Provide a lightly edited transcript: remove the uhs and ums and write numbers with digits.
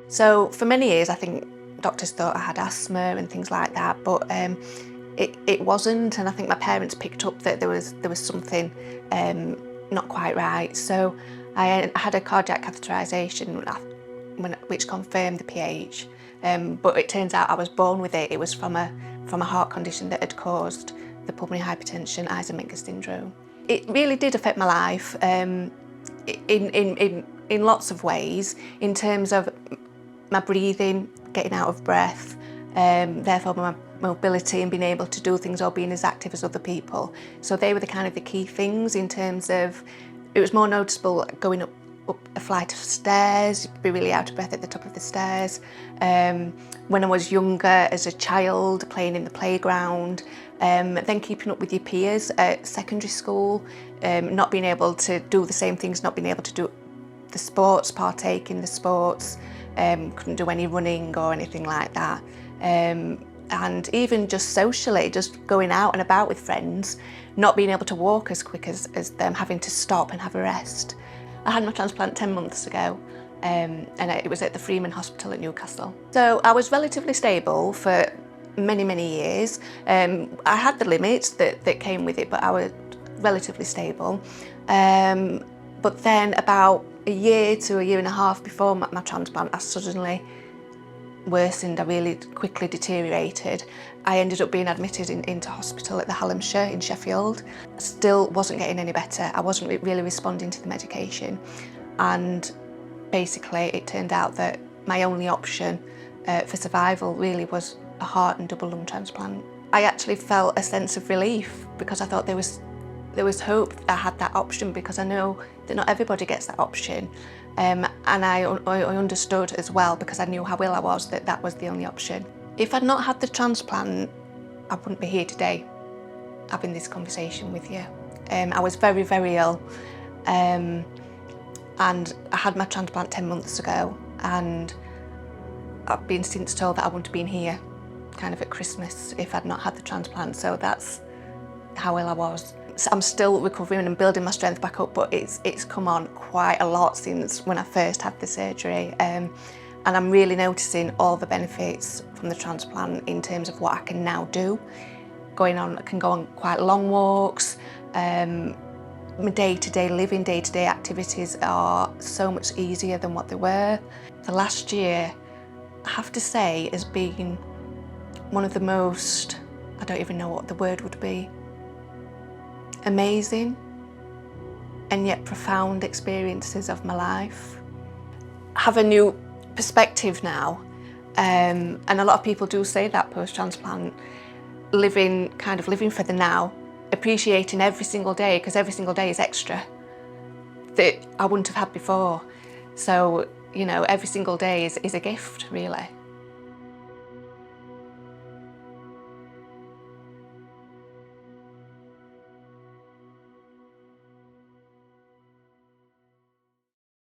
So for many years I think doctors thought I had asthma and things like that, but it wasn't, and I think my parents picked up that there was something not quite right. So I had a cardiac catheterisation which confirmed the pH, but it turns out I was born with it. It was from a heart condition that had caused the pulmonary hypertension, Eisenmenger syndrome. It really did affect my life in lots of ways, in terms of my breathing, getting out of breath, therefore my mobility and being able to do things or being as active as other people. So they were the key things in terms of, it was more noticeable going up a flight of stairs, be really out of breath at the top of the stairs. When I was younger, as a child, playing in the playground, then keeping up with your peers at secondary school, not being able to do the same things, not being able to do the sports, partake in the sports, couldn't do any running or anything like that. And even just socially, just going out and about with friends, not being able to walk as quick as them, having to stop and have a rest. I had my transplant 10 months ago, and it was at the Freeman Hospital at Newcastle. So I was relatively stable for many years. I had the limits that came with it, but I was relatively stable. But then about a year to a year and a half before my transplant, I suddenly worsened. I really quickly deteriorated. I ended up being admitted into hospital at the Hallamshire in Sheffield. Still wasn't getting any better. I wasn't really responding to the medication, and basically it turned out that my only option for survival really was a heart and double lung transplant. I actually felt a sense of relief because I thought there was hope that I had that option, because I know that not everybody gets that option. And I understood as well, because I knew how ill I was, that was the only option. If I'd not had the transplant, I wouldn't be here today having this conversation with you. I was very ill, and I had my transplant 10 months ago, and I've been since told that I wouldn't have been here kind of at Christmas if I'd not had the transplant. So that's how ill I was. So I'm still recovering and building my strength back up, but it's come on quite a lot since when I first had the surgery. And I'm really noticing all the benefits from the transplant in terms of what I can now do. I can go on quite long walks. My day-to-day living, day-to-day activities are so much easier than what they were. The last year, I have to say, has been one of the most, I don't even know what the word would be, amazing and yet profound experiences of my life. I have a new perspective now, and a lot of people do say that post-transplant, living for the now, appreciating every single day, because every single day is extra that I wouldn't have had before. So, you know, every single day is a gift, really.